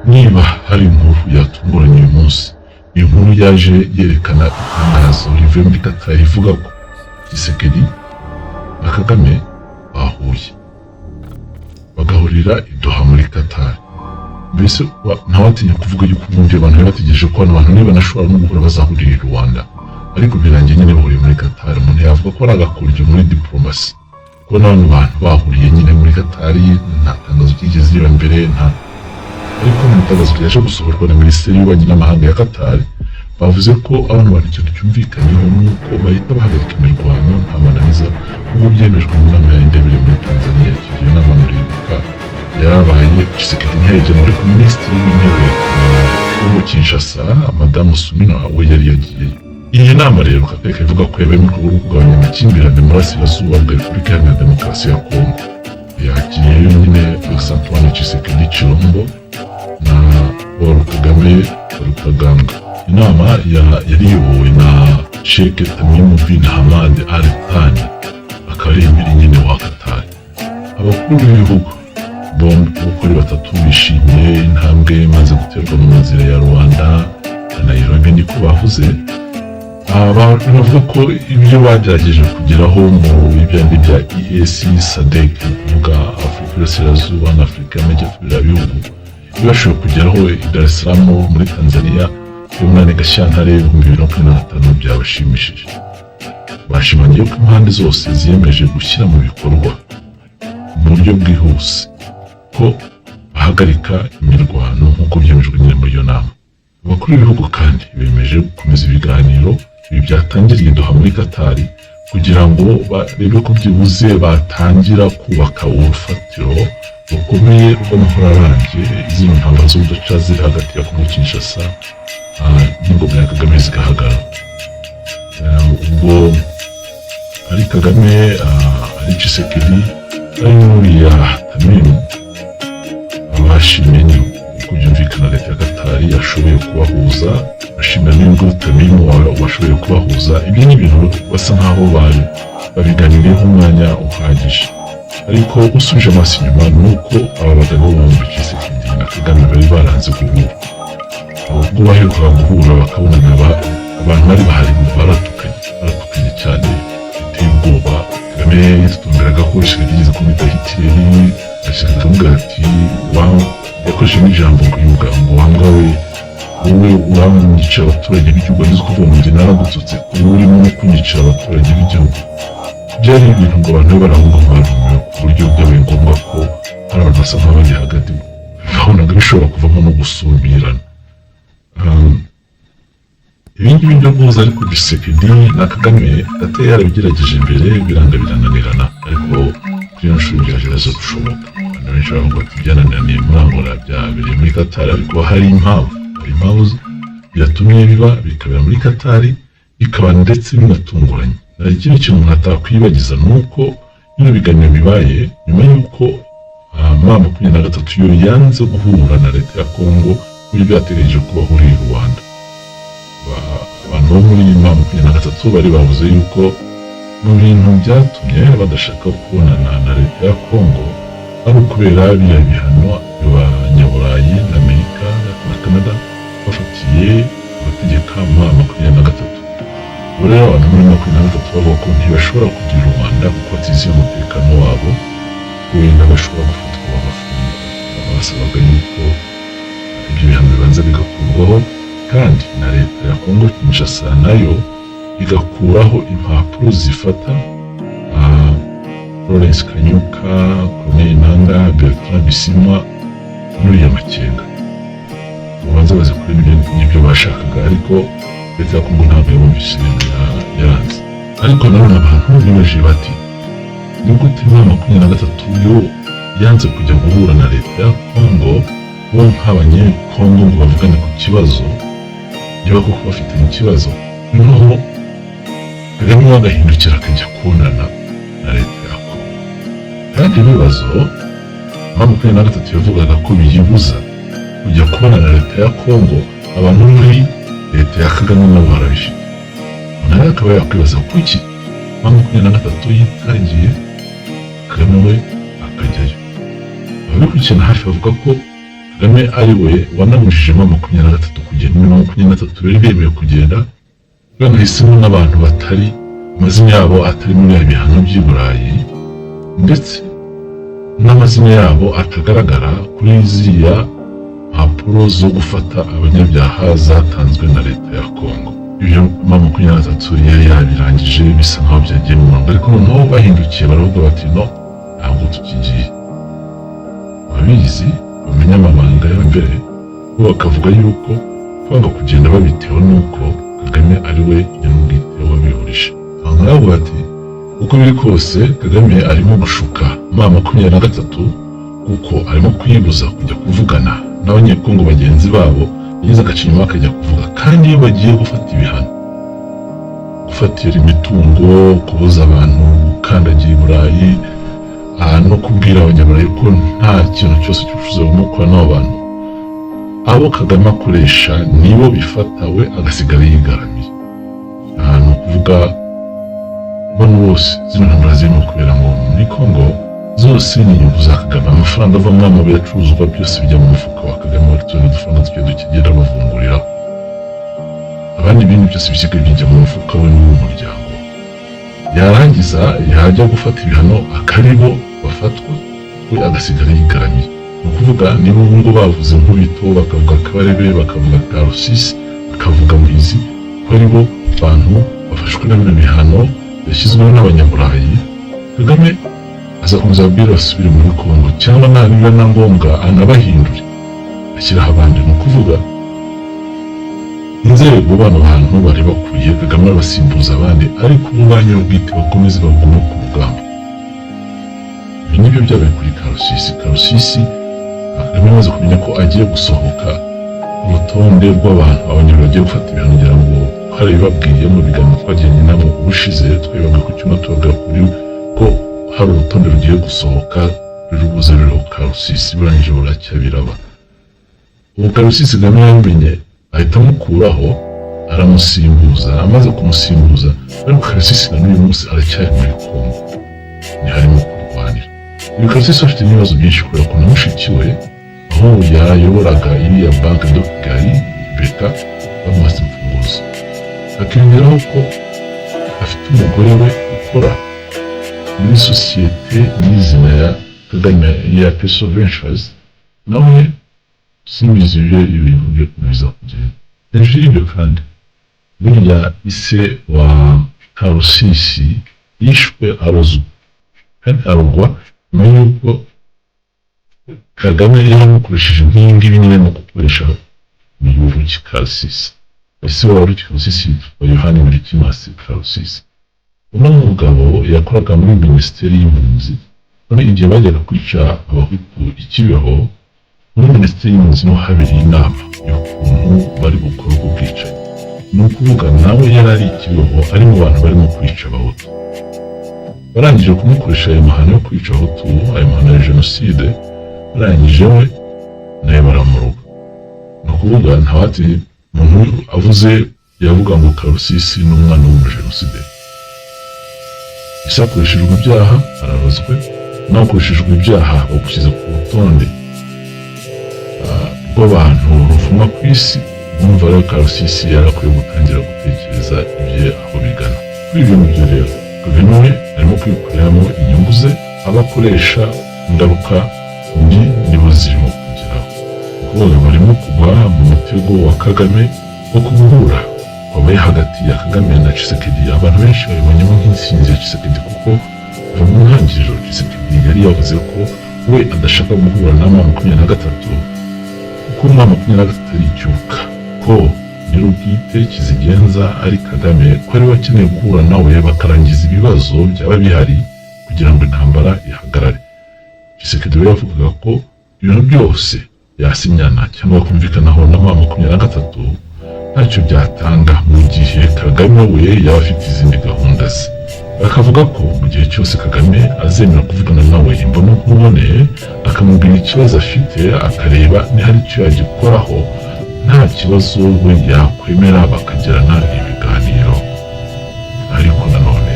niba hari inkuru yatunguranye uyu munsi, inkuru yaje yerekana itangazo rivuye muri Qatar rivuga ko Tshisekedi na Kagame bahuye bagahurira i Doha muri Qatar. Mbese ntawatinya kuvuga yuko ubundi abantu bategereje ko abantu niba nashobora no guhura bazahurira i Rwanda, ariko birangiye nyine bahuriye muri Qatar. Umuntu yavuga ko ari agakuryo muri diplomasi kubona abantu bahuriye nyine muri Qatar, nta tangazo ryigeze riba mbere, ariko mu itangazo ryaje gusohorwa na Minisiteri y'Ububanyi n'Amahanga ya Qatar bavuze ko abantu ikintu cyumvikanyeho nuko bahita bahagarika imirwano nta mananiza, nk'uko byemejwe mu nama ya Indebere muri Tanzania. Iyo nama muribuka yarabaye Tshisekedi ntiyaje, ariko Minisitiri w'Intebe wo mu Kinshasa Madamu Sumina we yari yagiyeyo. Iyi nama rero Kateka ivuga ko yabaye mu rwego rwo kugabanya amakimbirane mu burasirazuba bwa Repubulika Iharanira Demokarasi ya Kongo. Yakiriyeyo nyine Antoine Tshisekedi Chilombo na Paul Kagame Rutaganga. Inama yari iyobowe na Sheikh Tamim bin Hamad Al Thani, akaba ari emiri nyine wa Qatar. Abakuru b'ibihugu bombi uko ari batatu bishimiye intambwe imaze guterwa mu nzira ya Rwanda na Nairobi, niko bavuze. Bavuga ko ibyo bagerageje kugeraho mu bibindi bya EAC SADC, kuvuga Afurika y'Iburasirazuba na Afurika y'Amajyepfo, bihugu bibashoboye kugeraho i Dar es Salaam muri Tanzania y'umwaka Gashyantare 2025 byabashimishije. Bashimangiye ko impande zose ziyemeje gushyira mu bikorwa mu buryo bwihuse ko bahagarika imirwano nk'uko byemejwe nyine muri iyo nama. Abakuru b'ibihugu kandi bemeje gukomeza ibiganiro ibi byatangiriye Doha muri Qatar kugira ngo barebe ko byibuze batangira kubaka urufatiro rukomeye rw'amahoro arambye. Izindi ntambara z'ubudaca ziri hagati ya Kongo Kinshasa n'ingoma ya Kagame zigahagarara. Ubwo ari Kagame ari Tshisekedi ari n'uriya Tamim bashimye nyine uko byumvikana leta ya Qatar yashoboye kubahuza, bashimira n'ubwo Tamim washoboye kubahuza. Ibyo ni ibintu basa nkaho babiganiriyeho umwanya uhagije, ariko usubije amaso inyuma ni uko aba bagabo bombi Tshisekedi na Kagame bari baranze guhura. Ubwo baherukaga guhura bakabonana abantu bari bahari baratukanye cyane biteye ubwoba. Kagame yitumberaga ko Tshisekedi yigeze kumwita Hitler, ashaka kumubwira ati yakoresheje n'ijambo ngo wanga wowe uramwica abaturage b'igihugu, agize kuvuga ngo njye naragututse wowe urimo no kunyicira abaturage b'igihugu. Byari ibintu ngo abantu barahunga barumiwe ku buryo byabaye ngombwa ko hari abantu basa nk'abari hagati, babonaga bishobora kuvamo no gusumbirana. Ibingibi byo guhuza ariko Tshisekedi na Kagame atari yarabigerageje mbere biranga birananirana, ariko kuri iyo nshuro byagerageza gushoboka. Abantu benshi bavuga ati byananiraniye muri Angola byabereye muri Qatar, ariko hari impamvu byatumye bikabera muri Qatar, bikaba ndetse binatunguranye. Ikindi kintu umuntu atakwibagiza ni uko bino biganiro bibaye nyuma y'uko M23 yo yanze guhura na leta ya Kongo kuri byategereje ko bahurira i Rwanda. Abantu bo muri M23 bari bavuze yuko mu bintu byatumye badashaka kubonana na leta ya Kongo ari ukubera biriya bihano by'Abanyaburayi na Amerika na Canada bafatiye abategeka M23. Rero abantu muri M23 bavuga ko ntibashobora kugira u Rwanda kuko batizeye umutekano wabo, wenda bashobora gufatwa bagafungwa. Basabaga yuko ibyo bihano bibanza bigakurwaho, kandi na leta ya Kongo Kinshasa nayo igakuraho impapuro zifata Lawrence Kanyuka, Corneille Nangaa, Bertrand Bisimwa n'uriya Makenga. Babanza bazikora n'ibyo bashakaga, ariko leta ya Kongo ntabwo yabumvise ibintu yaranze. Ariko nanone abantu bibaje bati ni gute M23 yo yanze kujya guhura na leta ya Kongo, bo nk'abanyekongo ngo bavugane ku kibazo, niba koko bafitanye ikibazo, noneho Kagame agahindukira akajya kubonana na leta ya Kongo. Kandi ibibazo M23 yavugaga ko biyibuza kujya kubona na leta ya Kongo, abantu muri leta ya Kagame nabo barabifite. Nawe akaba yakwibaza kuki M23 yitangiye Kagame we akajyayo. Ababikurikirana hafi bavuga ko Kagame ari we wanamujije mu 23 kugenda, mu 23 rero bemeye kugenda, banahisemo n'abantu batari amazina yabo atari muri ya bihano by'i Burayi, ndetse n'amazina yabo atagaragara kuri ziriya mpapuro zo gufata abanyabyaha zatanzwe na leta ya Kongo. Ibyo mu 23 yari yabirangije bisa nkaho byagiye mu murongo, ariko noneho bahindukiye baravuga bati no, ntabwo tukigiye. Ababizi bamenya amabanga y'imbere bo bakavuga yuko kwanga kugenda babitewe n'uko Kagame ari we nyamwite wabihurije. Baravuga bati uko biri kose Kagame arimo gushuka M23 kuko arimo kwibuza kujya kuvugana n'abanyekongo bagenzi babo, yagize agaciro akajya kuvuga. Kandi iyo bagiye gufata ibihano, gufatira imitungo, kubuza abantu gukandagira i Burayi, no kubwira abanyaburayi ko nta kintu cyose cyuzuye umukwa n'abo bantu, abo Kagame akoresha nibo bifata we agasigara yigaramiye. Ahantu kuvuga bano bose zino ntambara zirimo kubera ngo muri Kongo zose ni inyungu za Kagame. Amafaranga ava mu mabuye acuruzwa byose bijya mu mufuka wa Kagame, utundi dufaranga tugiye dukigenda bavunguriraho, abandi ibintu byose bisigaye bijya mu mufuka we n'uwo muryango. Yarangiza yajya gufata ibihano akaribo bafatwa, we agasigara yigaramiye. Ni ukuvuga niba ubu ngo bavuze Nkubito, bakavuga Kabarebe, bakavuga Karusisi, bakavuga Mwizi, ko ari bo bantu bafashwe na bino bihano yashyizweho n'abanyaburayi, Kagame azakomeza ababwira basubire muri Kongo, cyangwa niba na ngombwa anabahindure ashyiraho abandi. Ni ukuvuga inzego bano bantu bari bakwiye Kagame abasimbuza abandi, ariko ubu ba nyir'ubwite bakomeze bagume ku rugamba. Ibi nibyo byabaye kuri Karusisi. Kagame amaze kumenya ko agiye gusohoka ku rutonde rw'abantu abanyarwanda bagiye gufata ibihano, ngira ngo hari babwiye mu biganiro twagiranye nabo ubushize, twebwe ku cyuma tuvuga kuri ko hari urutonde rugiye gusohoka rubuze rero Karusisi, burangije buracya biraba. Ubu Karusisi Kagame yamenye ahita amukuraho aramusimbuza. Amaze kumusimbuza, ariko Karusisi na n'uyu munsi aracyari muri Kongo, ntiharimo kurwanira. Uyu Karusisi afite ibibazo byinshi kubera ko na mushiki we aho yayoboraga iriya banki de Kigali BK bamuhase imfunguzo, akiyongeraho ko afite umugore we ukora muri sosiyete y'izina ya Kagame ya Peso Ventures, nawe simbizi ibintu byo kubiza kugenda. Hejuru y'ibyo kandi burya ise wa Karusisi yishwe arozwa, kandi arogwa nyuma y'uko Kagame yamukoresheje nk'ingibi nyine mu gukoresha mu gihugu cya Karusisi. Ese wari Karusisi yitwa Yohani Murikimasi Karusisi. Uno mugabo yakoraga muri Minisiteri y'Impunzi, none igihe bajyaga kwica abahutu i Kibeho, muri Minisiteri y'Impunzi niho habereye inama y'ukuntu bari gukora ubwo bwicanyi. Ni ukuvuga nawe yari ari i Kibeho, ari mu bantu barimo kwica abahutu. Barangije kumukoresha ayo mahano yo kwica abahutu, ayo mahano ya jenoside, barangije we nawe baramuroga. Ni ukuvuga ntawati umuntu avuze yavuga ngo Karusisi ni umwana w'umujenosideri. Ese akoreshejwe ibyaha ararozwe, nawe akoreshejwe ibyaha bagushyize ku rutonde rw'abantu ruvuma ku isi. Umva rero Karusisi yarakwiye gutangira gutekereza ibye aho bigana. Kuri ibyo ngibyo rero Kagame we arimo kwikuramo inyungu ze, abakoresha ingaruka mbi nibo zirimo kugeraho. Kuvuga barimo kugwa mu mutego wa Kagame wo kuguhura wabaye hagati ya Kagame na Tshisekedi. Abantu benshi babibonyemo nk'intsinzi ya Tshisekedi, kuko mu ntangiriro Tshisekedi yari yavuze ko we adashaka guhura na M23 kuko M23 ari icyuka, ko nyir'ubwite kizigenza ari Kagame, ko ari we akeneye guhura nawe bakarangiza ibibazo byaba bihari kugira ngo intambara ihagarare. Tshisekedi we yavugaga ko ibintu byose yasinyana cyangwa kumvikanaho na M23 ntacyo byatanga mu gihe Kagame we yaba afite izindi gahunda ze. Bakavuga ko mu gihe cyose Kagame azemera kuvugana nawe imbono nkubone, akamubwira ikibazo afite, akareba nihari icyo yagikoraho, nta kibazo we yakwemera bakagirana ibiganiro. Ariko nanone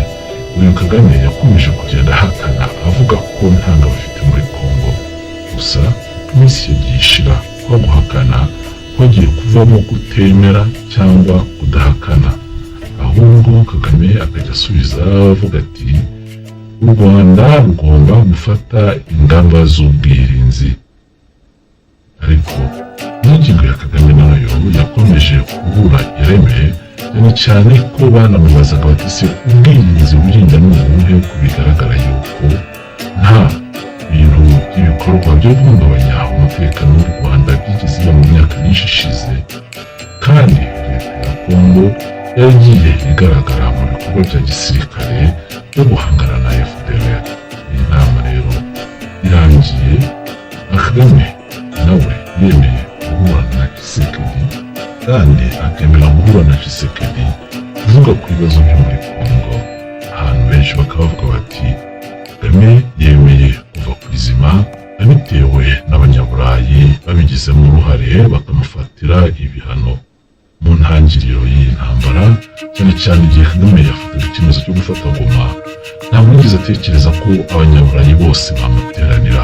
uyu Kagame yakomeje kugenda ahakana, avuga ko nta ngabo afite muri Kongo. Gusa iminsi yagiye ishira, kwa guhakana kwagiye kuvamo kutemera cyangwa kudahakana, ahubwo Kagame akajya asubiza avuga ati u Rwanda rugomba gufata ingamba z'ubwirinzi. Ariko ingingo ya Kagame nayo yakomeje kubura ireme, cyane ko banamubazaga bati se ubwirinzi burinda n'ubuhe, ko bigaragara yuko nta bintu by'ibikorwa byo guhungabanya umutekano w'u Rwanda byigeze biba mu myaka myinshi ishize, kandi leta ya Kongo yagiye igaragara mu bikorwa bya gisirikare byo guhangana na FDLR. Iyi nama rero irangiye, Kagame nawe yemeye guhura na Tshisekedi, kandi akemera guhura na Tshisekedi kuvuga ku bibazo byo muri Kongo. Ahantu benshi bakaba bavuga bati Kagame yemeye kuva ku izima abitewe n'abanyaburayi babigizemo uruhare bakamufatira ibihano mu ntangiriro y'iyi ntambara, cyane igihe Kagame yafataga icyemezo cyo gufata Goma. Ntabwo yigeze atekereza ko abanyaburayi bose bamuteranira.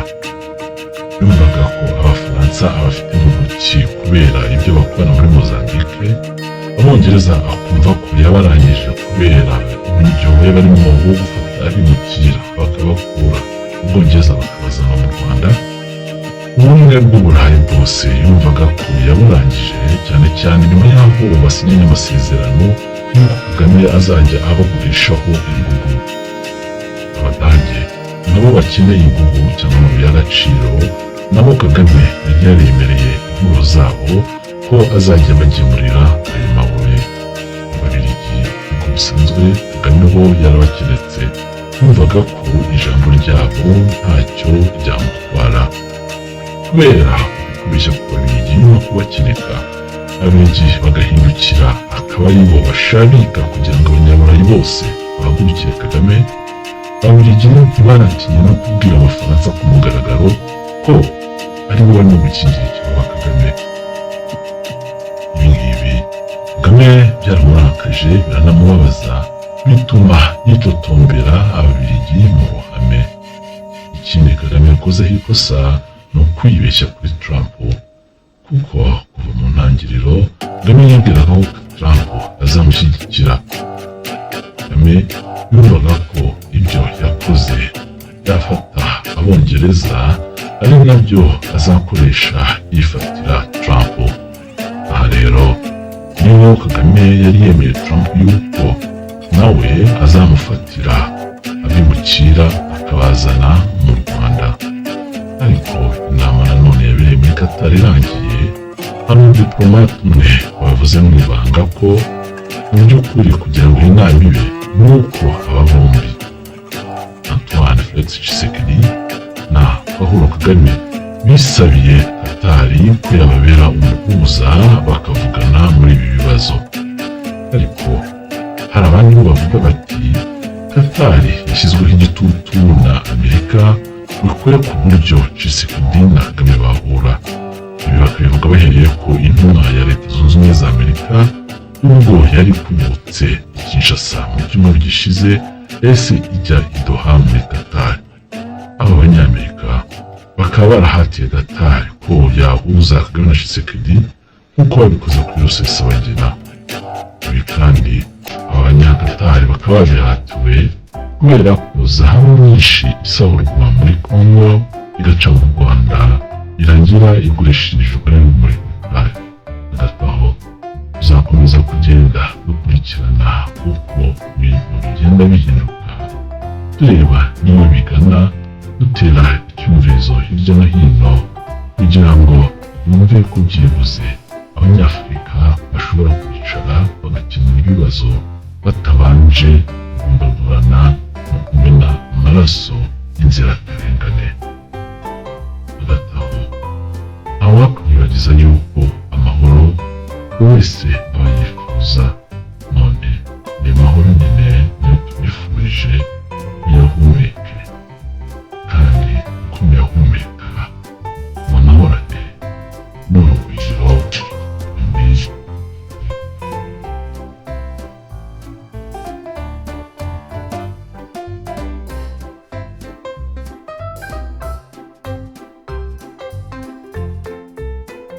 Yumvaga ko Abafaransa abafite mu ntoki kubera ibyo bakora muri Mozambique, Abongereza akumva ko yabarangije kubera ibiryo barimo wo gufata abimukira bakabakura Ubwongereza bakabazana mu Rwanda. Ubumwe bw'Uburayi bwose yumvaga ko yaburangije, cyane nyuma y'aho basinyanye amasezerano y'uko Kagame azajya abagurishaho ingugu. Abadage nabo bakeneye ingugu cyangwa amabuye y'agaciro, nabo Kagame yari yaremereye inkuru zabo ko azajya bagemurira ayo mabuye. Ababiligi uko bisanzwe Kagame bo yarabakeretse, yumvaga ko ijambo ryabo ntacyo ryamutwara. Kubera kubeshya ku Babiligi no kubakeneka, Ababiligi bagahindukira akaba ari bo bashabika kugira ngo abanyaburayi bose bahagurukire Kagame. Ababiligi ntibanatinye no kubwira Abafaransa ku mugaragaro ko ari bo barimo gukingira ikibaba Kagame. Ibi ngibi Kagame byaramurakaje biranamubabaza, bituma yitotombera Ababiligi mu ruhame. Ikindi Kagame yakozeho ikosa ni ukwibeshya kuri Trump, kuko kuva mu ntangiriro Kagame yibwiraga ko Trump azamushyigikira. Kagame yumvaga ko ibyo yakoze yafata Abongereza ari nabyo azakoresha yifatira Trump. Aha rero niho Kagame yari yemeye Trump yuko nawe azamufatira abimukira akabazana mu Rwanda. Ariko inama nanone yabereye muri Qatar irangiye, hari umudiplomate umwe wavuze mu ibanga ko mu by'ukuri kugira ngo iyi nama ibe ni uko aba bombi, Antoine Felix Tshisekedi na Paul Kagame, bisabiye Qatar ko yababera umuhuza bakavugana muri ibi bibazo. Ariko hari abandi bo bavuga bati Qatar yashyizweho igitutu na Amerika bikwiye ku buryo Tshisekedi na Kagame bahura. Ibi bakabivuga bahereye ko intumwa ya Leta Zunze Ubumwe za Amerika ubwo yari kubutse i Kinshasa mu cyumweru gishize ese ijya i Doha muri Qatar. Aba banyamerika bakaba barahatiye Qatar ko yahuza Kagame na Tshisekedi nk'uko babikoze kuri Rusesabagina. Ibi kandi aba banyaqatari bakaba babihatiwe kubera ko zahabu nyinshi isahurwa muri Kongo igaca mu Rwanda irangira igurishirijwe muri Qatar. Hagati aho tuzakomeza kugenda dukurikirana uko ibintu bigenda bihinduka, tureba niba bigana, dutera icyumvirizo hirya no hino kugira ngo yumve ko byibuze Abanyafurika bashobora kwicara bagakemura ibibazo batabanje kumbagurana no kumena amaraso y'inzirakarengane. Hagati aho ntawakwibagiza yuko amahoro wese